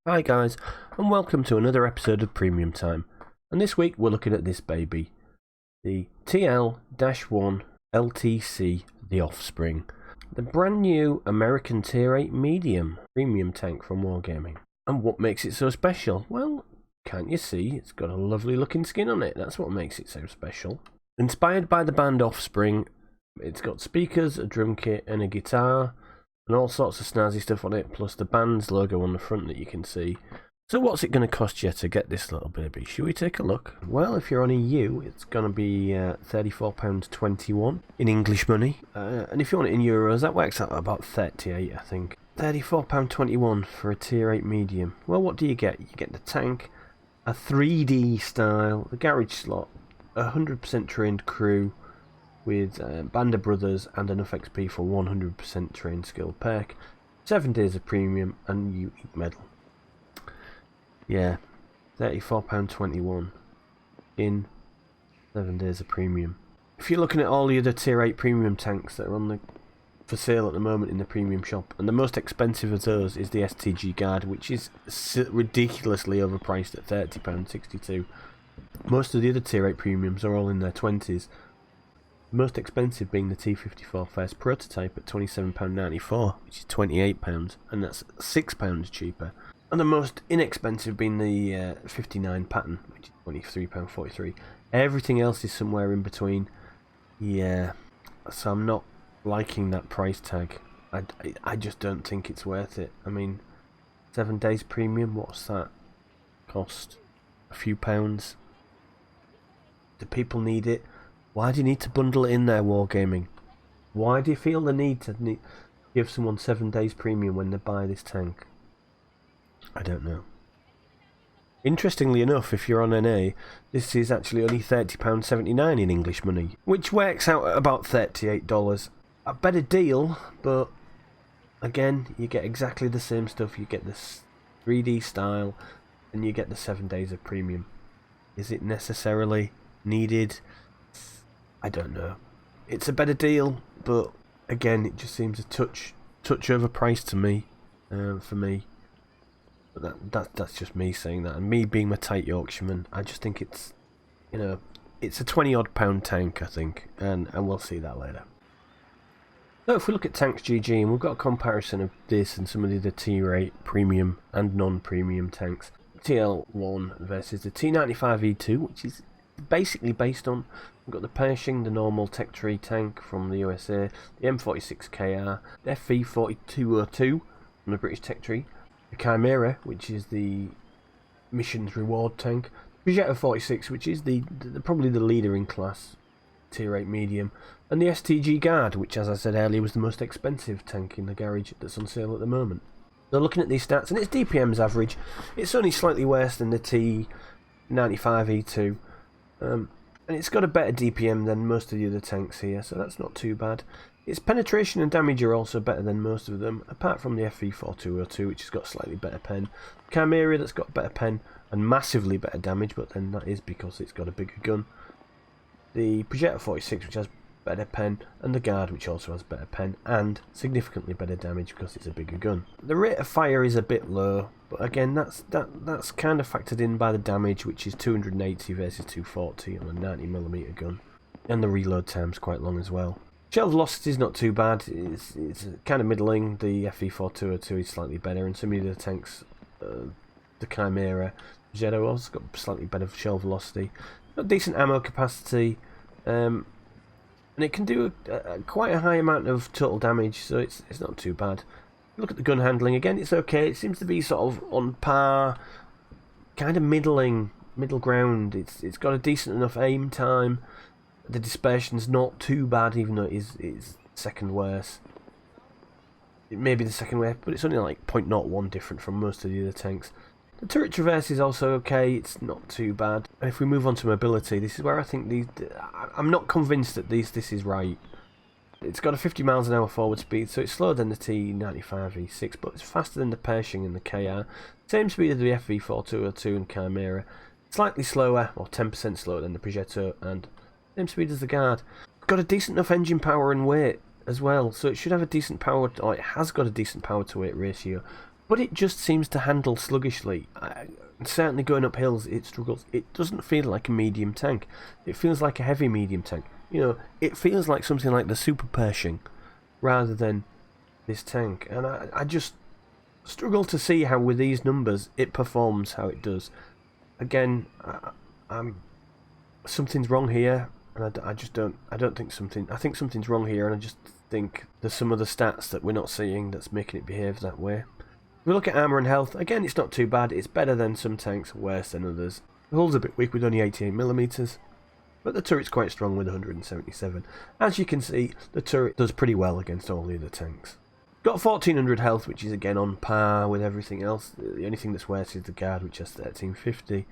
Hi guys, and welcome to another episode of Premium Time. And this week we're looking at this baby, the TL-1 LTC, the Offspring. The brand new American Tier 8 medium premium tank from Wargaming. And what makes it so special? Well, can't you see? It's got a lovely looking skin on it. That's what makes it so special. Inspired by the band Offspring, it's got speakers, a drum kit and a guitar, and all sorts of snazzy stuff on it, plus the band's logo on the front that you can see. So what's it going to cost you to get this little baby? Should we take a look? Well, if you're on EU, it's going to be £34.21 in English money. And if you want it in euros, that works out about 38, I think. £34.21 for a Tier 8 medium. Well, what do you get? You get the tank, a 3D style, the garage slot, a 100% trained crew, with Band of Brothers and enough XP for 100% trained skill perk, 7 days of premium, and you eat medal. Yeah, £34.21 in 7 days of premium. If you're looking at all the other Tier 8 premium tanks that are for sale at the moment in the premium shop, and the most expensive of those is the STG Guard, which is ridiculously overpriced at £30.62. Most of the other Tier 8 premiums are all in their 20s. Most expensive being the T54 first prototype at £27.94, which is £28, and that's £6 cheaper. And the most inexpensive being the 59 pattern, which is £23.43. Everything else is somewhere in between. Yeah, so I'm not liking that price tag. I just don't think it's worth it. I mean, 7 days premium, what's that cost? A few pounds? Do people need it? Why do you need to bundle it in there, Wargaming? Why do you feel the need to give someone 7 days premium when they buy this tank? I don't know. Interestingly enough, if you're on NA, this is actually only £30.79 in English money, which works out at about $38. A better deal, but again, you get exactly the same stuff. You get this 3D style, and you get the 7 days of premium. Is it necessarily needed? I don't know. It's a better deal, but again, it just seems a touch overpriced to me, for me. But that's just me saying that, and me being a tight Yorkshireman, I just think it's, it's a £20-odd tank, I think, and we'll see that later. So if we look at Tanks GG, and we've got a comparison of this and some of the other Tier 8 premium and non-premium tanks. TL-1 versus the T95E2, which is basically based on, we've got the Pershing, the normal Tech Tree tank from the USA, the M46KR, the FV4202 from the British Tech Tree, the Chimera, which is the missions reward tank, Progetto 46, which is the probably the leader in class Tier 8 medium, and the STG Guard, which, as I said earlier, was the most expensive tank in the garage that's on sale at the moment. So looking at these stats, and its DPM's average, it's only slightly worse than the T95E2. And it's got a better DPM than most of the other tanks here, so that's not too bad. Its penetration and damage are also better than most of them, apart from the FV4202, which has got slightly better pen. Chimera, that's got better pen and massively better damage, but then that is because it's got a bigger gun. The Progetto 46, which has better pen, and the Guard, which also has better pen and significantly better damage because it's a bigger gun. The rate of fire is a bit low, but again, that's kind of factored in by the damage, which is 280 versus 240 on a 90mm gun, and the reload time's quite long as well. Shell velocity is not too bad. It's kind of middling. The FV4202 is slightly better, and some of the other tanks, the Chimera, Progetto also got slightly better shell velocity, got decent ammo capacity. And it can do quite a high amount of total damage, so it's not too bad. Look at the gun handling again, it's okay. It seems to be sort of on par, kind of middle ground. It's got a decent enough aim time. The dispersion's not too bad, even though it is second worst. It may be the second worst, but it's only like 0.01 different from most of the other tanks. The turret traverse is also okay, it's not too bad. And if we move on to mobility, this is where I think I'm not convinced that this is right. It's got a 50 miles an hour forward speed, so it's slower than the T95E6, but it's faster than the Pershing and the KR. Same speed as the FV4202 and Chimera. Slightly slower, or 10% slower than the Progetto, and same speed as the Guard. Got a decent enough engine power and weight as well, so it should have a decent power, or it has got a decent power to weight ratio. but it just seems to handle sluggishly. Certainly going up hills it struggles. It doesn't feel like a medium tank. It feels like a heavy medium tank. You know, it feels like something like the Super Pershing rather than this tank. And I just struggle to see how with these numbers it performs how it does. Again, something's wrong here, and I think something's wrong here, and I just think there's some other stats that we're not seeing that's making it behave that way. If we look at armour and health, again it's not too bad. It's better than some tanks, worse than others. The hull's a bit weak with only 88mm, but the turret's quite strong with 177. As you can see, the turret does pretty well against all the other tanks. Got 1400 health, which is again on par with everything else. The only thing that's worse is the guard, which has 1350.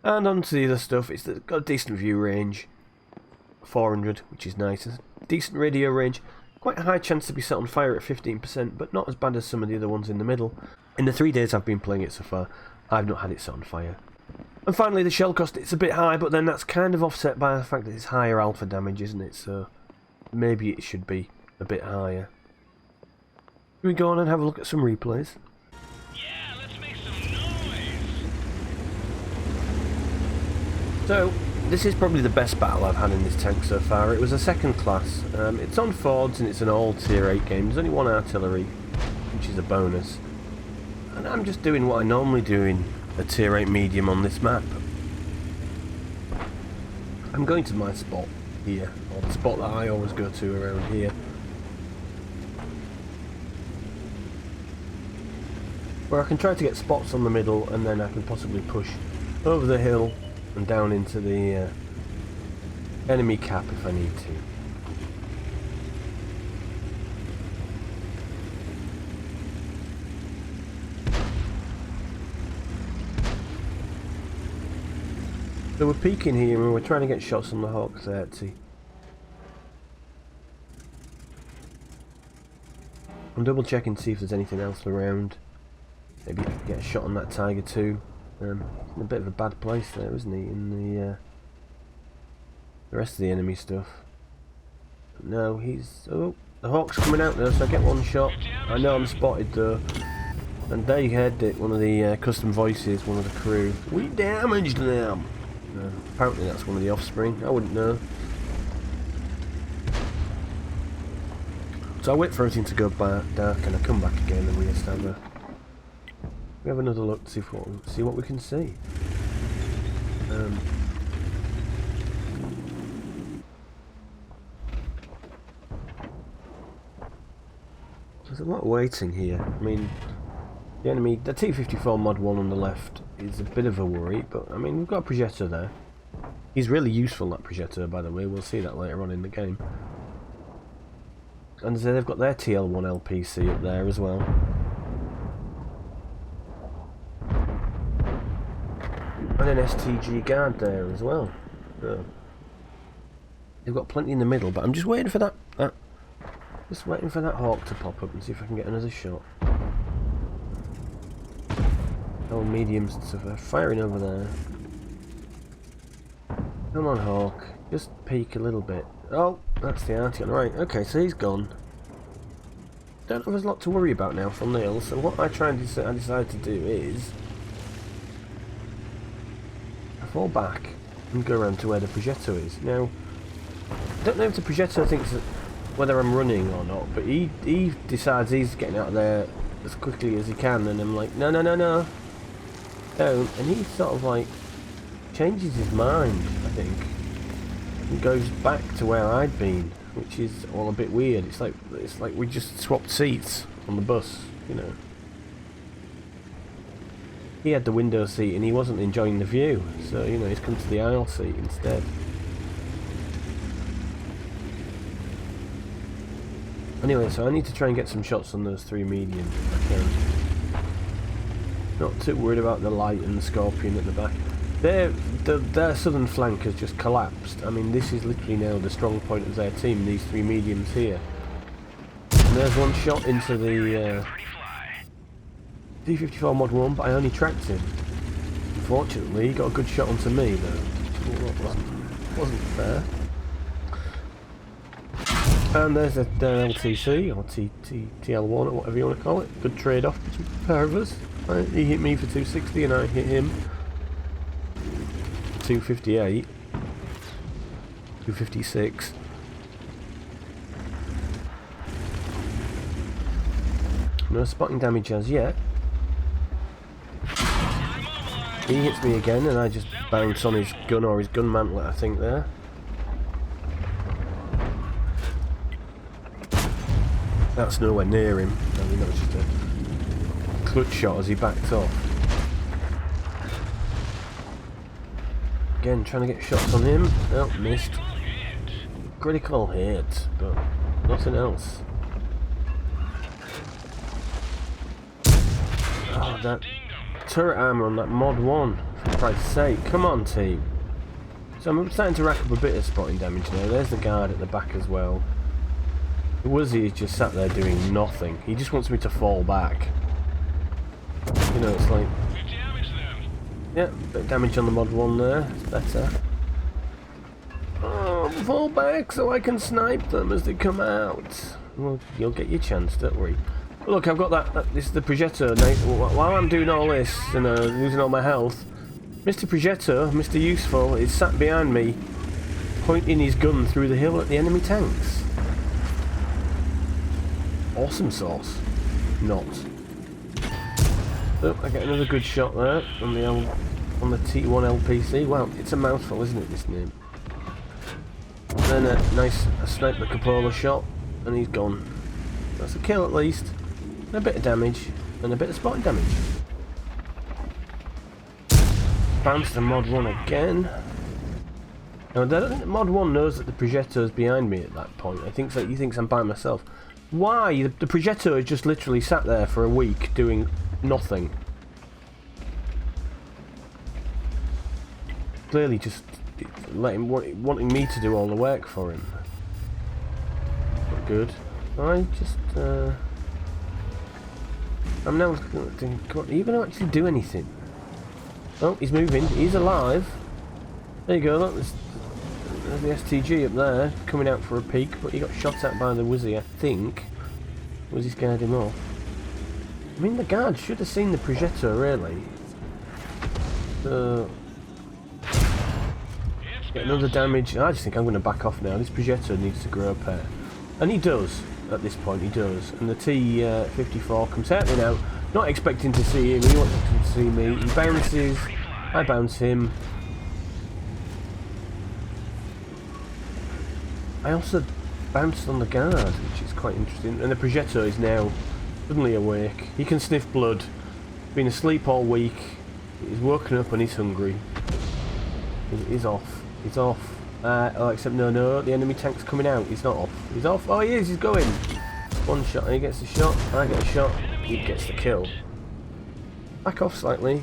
And on to the other stuff. It's got a decent view range, 400, which is nice. A decent radio range. Quite a high chance to be set on fire at 15%, but not as bad as some of the other ones in the middle. In the 3 days I've been playing it so far, I've not had it set on fire. And finally, the shell cost, it's a bit high, but then that's kind of offset by the fact that it's higher alpha damage, isn't it? So maybe it should be a bit higher. Can we go on and have a look at some replays? Yeah, let's make some noise. So, this is probably the best battle I've had in this tank so far. It was a second class. It's on Fords and it's an old tier 8 game. There's only one artillery, which is a bonus. And I'm just doing what I normally do in a tier 8 medium on this map. I'm going to my spot here, or the spot that I always go to around here. Where I can try to get spots on the middle and then I can possibly push over the hill and down into the enemy cap if I need to. So we're peeking here and we're trying to get shots on the Hawk 30. I'm double checking to see if there's anything else around. Maybe get a shot on that Tiger too. In a bit of a bad place there, isn't he? In the rest of the enemy stuff. No, he's... Oh, the Hawk's coming out there, so I get one shot. I know I'm spotted though. And there you heard it, one of the custom voices, one of the crew. We damaged them! Apparently that's one of the Offspring, I wouldn't know. So I wait for everything to go dark and I come back again and we just have another look to see what we can see. There's a lot of waiting here. I mean, the enemy, the T-54 Mod 1 on the left is a bit of a worry, but I mean, we've got a projector there. He's really useful, that projector, by the way. We'll see that later on in the game. And they've got their TL-1 LPC up there as well. And an STG guard there as well. So they've got plenty in the middle, but I'm just waiting for that just waiting for that Hawk to pop up and see if I can get another shot. Oh, mediums and stuff are firing over there. Come on, Hawk. Just peek a little bit. Oh, that's the Artian. Right, okay, so he's gone. Don't have a lot to worry about now from the hill, so what I decided to do is I fall back and go around to where the projector is. Now, I don't know if the projector thinks that whether I'm running or not, but he decides he's getting out of there as quickly as he can, and I'm like, no, don't. And he sort of like changes his mind, I think, and goes back to where I'd been, which is all a bit weird. It's like we just swapped seats on the bus, you know. He had the window seat and he wasn't enjoying the view, so you know he's come to the aisle seat instead. Anyway, so I need to try and get some shots on those three mediums if I can. Not too worried about the light and the Scorpion at the back. Their southern flank has just collapsed. I mean, this is literally now the strong point of their team, these three mediums here. And there's one shot into the T-54 Mod 1, but I only tracked him. Unfortunately, he got a good shot onto me, though. Wasn't fair. And there's a LTC, or TL-1, or whatever you want to call it. Good trade-off between a pair of us. Right, he hit me for 260 and I hit him 258. 256. No spotting damage as yet. He hits me again and I just bounce on his gun or his gun mantlet, I think, there. That's nowhere near him. I mean, that was just a clutch shot as he backed off. Again, trying to get shots on him. Oh, missed. Critical hit, but nothing else. Oh, that turret armor on that mod 1, for Christ's sake. Come on, team. So I'm starting to rack up a bit of spotting damage now. There's the guard at the back as well. The Wuzzy is just sat there doing nothing. He just wants me to fall back. You know, it's like... yeah, bit of damage on the mod 1 there. It's better. Oh, fall back so I can snipe them as they come out. Well, you'll get your chance, don't worry. Look, I've got that this is the Progetto. While I'm doing all this and losing all my health, Mr. Progetto, Mr. Useful, is sat behind me, pointing his gun through the hill at the enemy tanks. Awesome sauce. Not. Oh, I get another good shot there on the T1 LPC. Wow, it's a mouthful, isn't it, this name? Then a nice sniper cupola shot, and he's gone. That's a kill at least. And a bit of damage, and a bit of spotting damage. Bounce to mod 1 again. Now, I don't think mod 1 knows that the Progetto's behind me at that point. I think that he thinks I'm by myself. Why? The Progetto has just literally sat there for a week doing nothing. Clearly just wanting me to do all the work for him. Not good. I just... I'm now thinking, are you going to actually do anything? Oh, he's moving. He's alive. There you go. Look, there's the STG up there, coming out for a peek, but he got shot at by the Wuzzy, I think. Wuzzy scared him off. I mean, the guard should have seen the Progetto, really. Get another damage. I just think I'm going to back off now. This Progetto needs to grow a pair. And he does, at this point, he does. And the T-54 comes out now, not expecting to see him, he wants to see me. He bounces, I bounce him. I also bounced on the guard, which is quite interesting. And the Progetto is now suddenly awake. He can sniff blood. Been asleep all week. He's woken up and he's hungry. He's off. He's off. Oh, except no, the enemy tank's coming out. He's not off. He's off. Oh, he is. He's going. One shot and he gets a shot. I get a shot. He gets the kill. Back off slightly.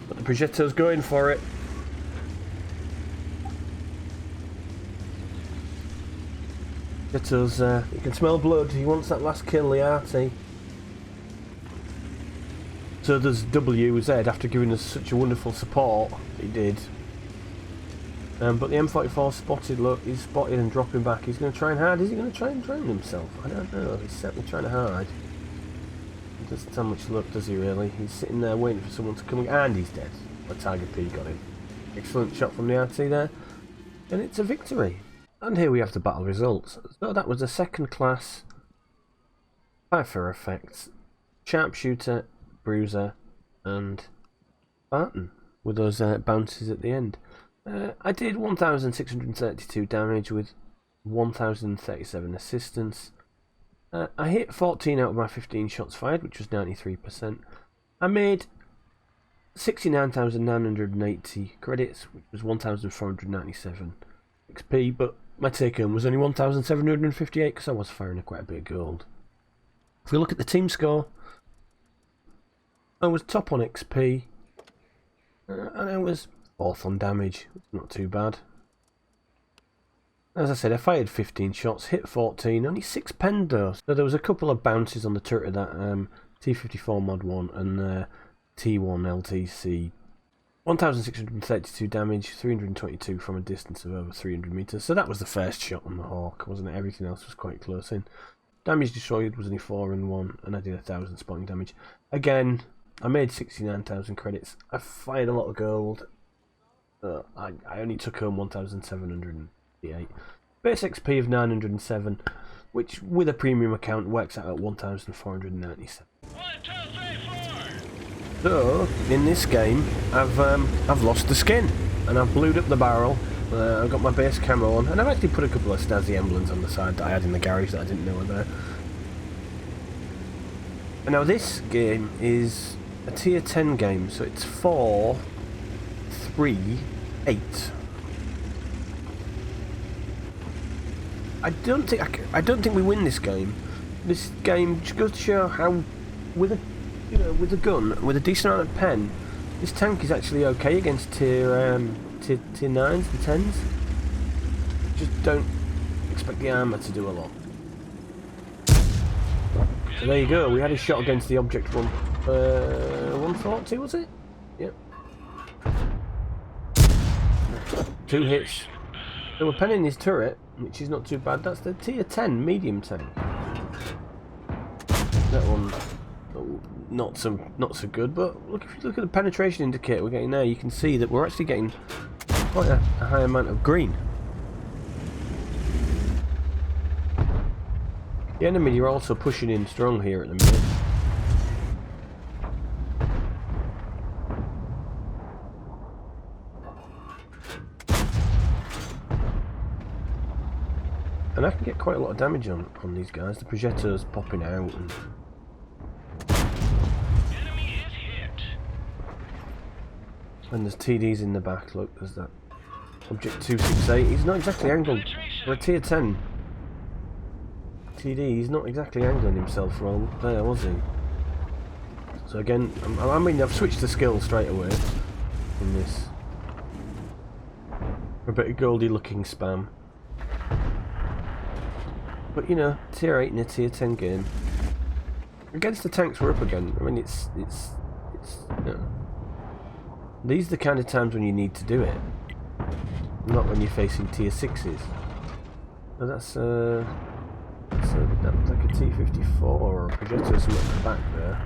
But the Progetto's going for it. Progetto's, he can smell blood. He wants that last kill, the arty. So does WZ after giving us such a wonderful support. He did. But the M44 spotted, look, he's spotted and dropping back. He's going to try and hide. Is he going to try and drown himself? I don't know. He's certainly trying to hide. He doesn't have much luck, does he really? He's sitting there waiting for someone to come, and he's dead. A Tiger P got him. Excellent shot from the RT there. And it's a victory. And here we have the battle results. So that was a second class, fire effects, sharpshooter, bruiser, and Spartan, with those bounces at the end. I did 1,632 damage with 1,037 assistance. I hit 14 out of my 15 shots fired, which was 93%. I made 69,980 credits, which was 1,497 XP, but my take home was only 1,758 because I was firing quite a bit of gold. If we look at the team score, I was top on XP, and I was fourth on damage. Not too bad. As I said, I fired 15 shots, hit 14, only 6 penned though. So there was a couple of bounces on the turret of that T-54 Mod 1 and T1 LTC 1,632 damage, 322 from a distance of over 300 meters. So that was the first shot on the Hawk, wasn't it? Everything else was quite close in. Damage destroyed was only 4 and 1, and I did 1,000 spotting damage. Again, I made 69,000 credits. I fired a lot of gold. I only took home 1,788. Base XP of 907, which with a premium account works out at 1,497. 1, 2, 3, 4. So in this game, I've lost the skin, and I've blued up the barrel. I've got my base camo on, and I've actually put a couple of Stasi emblems on the side that I had in the garage that I didn't know were there. And now this game is a tier 10 game, so it's 4, 3, 8. I don't think we win this game. This game just goes to show how, with a gun, with a decent amount of pen, this tank is actually okay against tier 9s and 10s. Just don't expect the armour to do a lot. So there you go, we had a shot against the object 140, was it? Yep. 2 hits. So we're penning his turret, which is not too bad. That's the tier 10 medium tank. That one, not so good, but look, if you look at the penetration indicator we're getting there, you can see that we're actually getting quite a high amount of green. The enemy are also pushing in strong here at the minute. And I can get quite a lot of damage on these guys. The projector's popping out. And Enemy is hit. and there's TDs in the back. Look, there's that. Object 268. He's not exactly angled for a tier 10 TD. He's not exactly angling himself well there, was he? So again, I mean, I've switched the skill straight away in this. A bit of Goldie looking spam. But you know, tier 8 in a tier 10 game. Against the tanks we're up again, I mean it's you know, these are the kind of times when you need to do it. Not when you're facing tier 6s. So that's like a T-54 or a projector or something at the back there.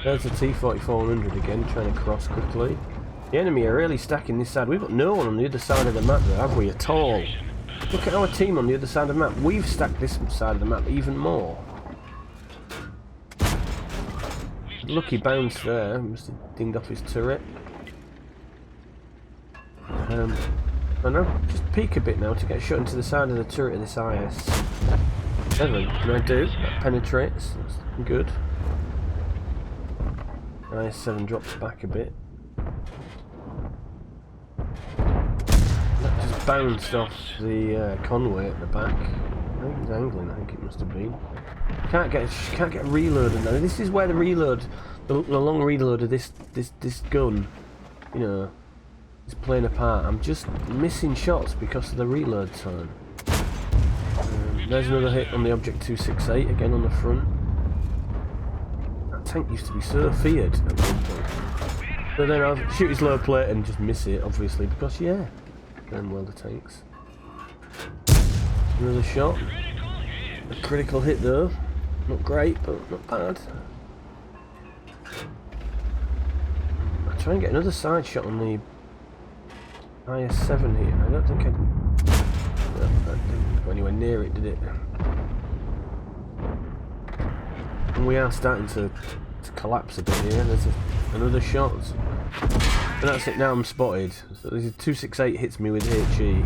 There's a T-44-100 again, trying to cross quickly. The enemy are really stacking this side. We've got no one on the other side of the map there, have we, at all? Look at our team on the other side of the map. We've stacked this side of the map even more. Lucky bounce there. Must have dinged off his turret. I know. Just peek a bit now to get shot into the side of the turret of this IS-7. And I do. That penetrates. That's good. IS-7 drops back a bit. That just bounced off the convoy at the back. I think he's angling. I think it must have been. Can't get a reload now. This is where the reload, the long reload of this gun, you know, is playing a part. I'm just missing shots because of the reload time. There's another hit on the Object 268 again on the front. That tank used to be so feared at one point. So then I'll shoot his low plate and just miss it, obviously, because yeah, them welder tanks. Another shot. A critical hit though. Not great, but not bad. I'll try and get another side shot on the IS-7 here. I don't think I can. No, that didn't go anywhere near it, did it? And we are starting to collapse a bit here. There's another shot. And that's it, now I'm spotted. So this is 268 hits me with HE.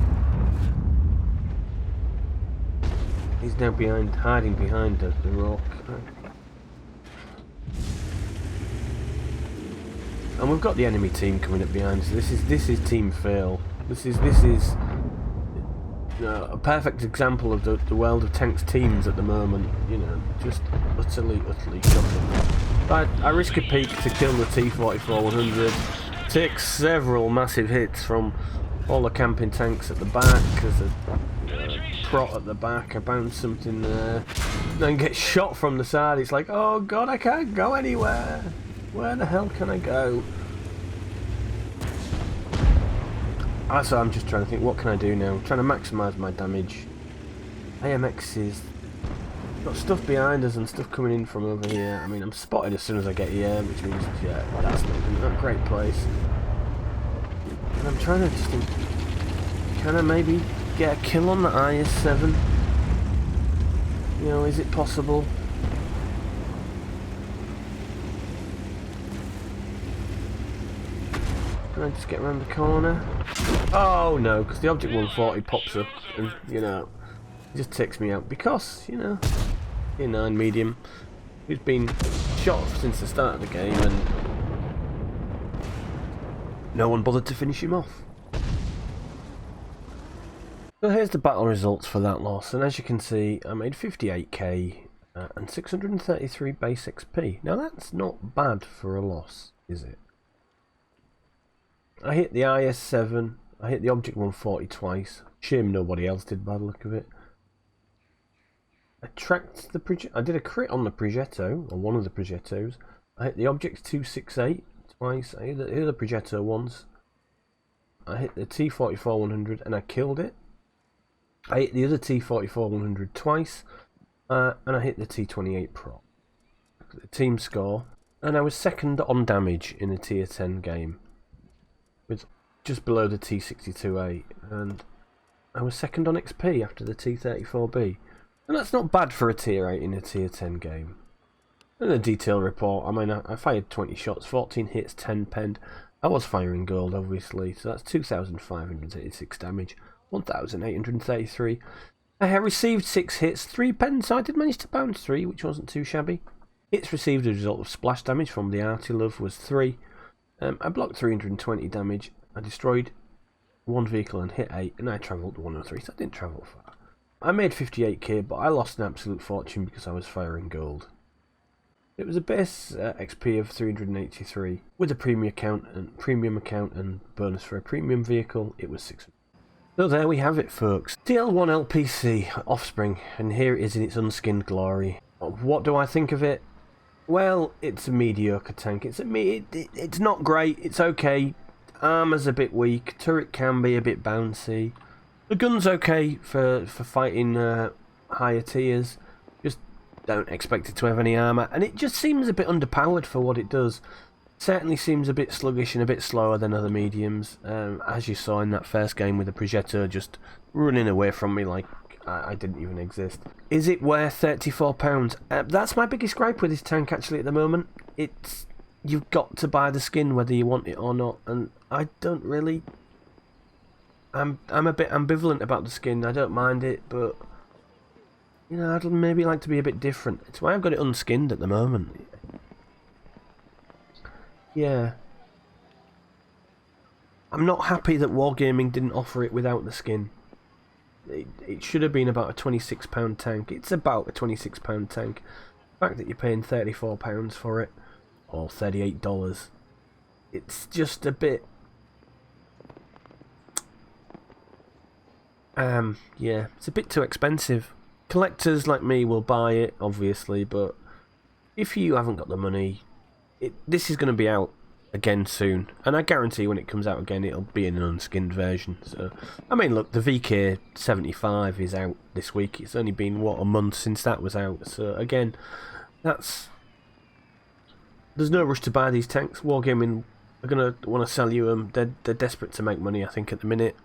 He's now hiding behind the rock. And we've got the enemy team coming up behind us. This is team fail. This is a perfect example of the world of tanks teams at the moment. You know, just utterly shocking. But I risk a peek to kill the T-44-100. Take several massive hits from all the camping tanks at the back. There's a prot at the back, I bounce something there, then get shot from the side. It's like, oh god, I can't go anywhere. Where the hell can I go? So I'm just trying to think, what can I do now? I'm trying to maximise my damage. AMX is got stuff behind us and stuff coming in from over here. I mean, I'm spotted as soon as I get here, which means, yeah, that's not a great place. And I'm trying to just think, can I maybe get a kill on the IS-7? You know, is it possible? Can I just get around the corner? Oh no, because the Object 140 pops up and, you know, it just takes me out because, you know, T9 medium, who's been shot since the start of the game and no one bothered to finish him off. So here's the battle results for that loss, and as you can see, I made 58k and 633 base XP. Now that's not bad for a loss, is it? I hit the IS-7, I hit the Object 140 twice. Shame nobody else did by the look of it. I tracked the I did a crit on the Progetto, or one of the Progettos. I hit the Object 268 twice. I hit the other Progetto once. I hit the T-44-100 and I killed it. I hit the other T-44-100 twice, and I hit the T-28 Pro. The team score, and I was second on damage in a tier 10 game, with just below the T-62A, and I was second on XP after the T-34B. And that's not bad for a tier 8 in a tier 10 game. And a detailed report, I mean, I fired 20 shots, 14 hits, 10 penned. I was firing gold, obviously, so that's 2,586 damage. 1,833. I have received 6 hits, 3 pens, so I did manage to bounce 3, which wasn't too shabby. Hits received as a result of splash damage from the Arty Love was 3. I blocked 320 damage. I destroyed 1 vehicle and hit 8, and I travelled 103, so I didn't travel far. I made 58k, but I lost an absolute fortune because I was firing gold. It was a base XP of 383. With a premium account and bonus for a premium vehicle, it was 600. So there we have it, folks. TL-1 LPC Offspring, and here it is in its unskinned glory. What do I think of it? Well, it's a mediocre tank. It's not great. It's okay. Armour's a bit weak. Turret can be a bit bouncy. The gun's okay for fighting higher tiers. Just don't expect it to have any armour, and it just seems a bit underpowered for what it does. Certainly seems a bit sluggish and a bit slower than other mediums, as you saw in that first game with the Progetto just running away from me like I didn't even exist. Is it worth £34? That's my biggest gripe with this tank actually at the moment. You've got to buy the skin whether you want it or not, and I don't really... I'm a bit ambivalent about the skin. I don't mind it, but you know, I'd maybe like to be a bit different. It's why I've got it unskinned at the moment. Yeah. I'm not happy that Wargaming didn't offer it without the skin. It should have been about a £26 tank. It's about a £26 tank. The fact that you're paying £34 for it, or $38, it's just a bit... yeah, it's a bit too expensive. Collectors like me will buy it, obviously, but if you haven't got the money... this is going to be out again soon, and I guarantee when it comes out again it'll be in an unskinned version. So I mean, look, the VK75 is out this week. It's only been what, a month since that was out, so again, there's no rush to buy these tanks. Wargaming are going to want to sell you them. They're desperate to make money, I think, at the minute,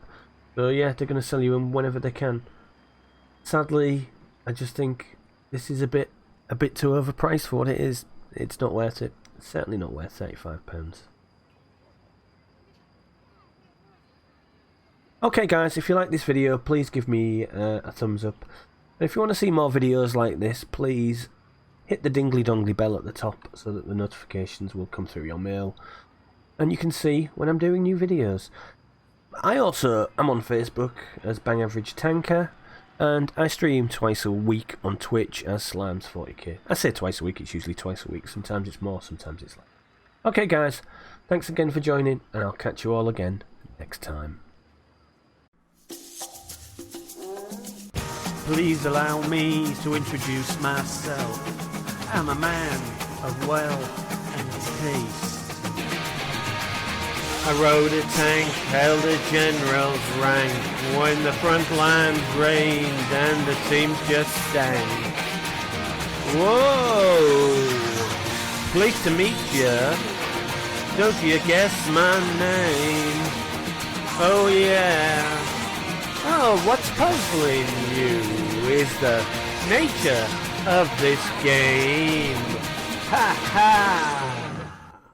so yeah, they're going to sell you them whenever they can. Sadly, I just think this is a bit too overpriced for what it is. It's not worth it. Certainly not worth £35. Okay guys, if you like this video, please give me a thumbs up. And if you want to see more videos like this, please hit the dingly dongly bell at the top so that the notifications will come through your mail and you can see when I'm doing new videos. I also am on Facebook as Bang Average Tanker, and I stream twice a week on Twitch as Slimes40k. I say twice a week, it's usually twice a week. Sometimes it's more, sometimes it's less. Okay guys, thanks again for joining, and I'll catch you all again next time. Please allow me to introduce myself. I'm a man of wealth and taste. I rode a tank, held a general's rank, when the front lines rained and the teams just stank. Whoa! Pleased to meet ya. Don't you guess my name? Oh yeah. Oh, what's puzzling you is the nature of this game. Ha ha!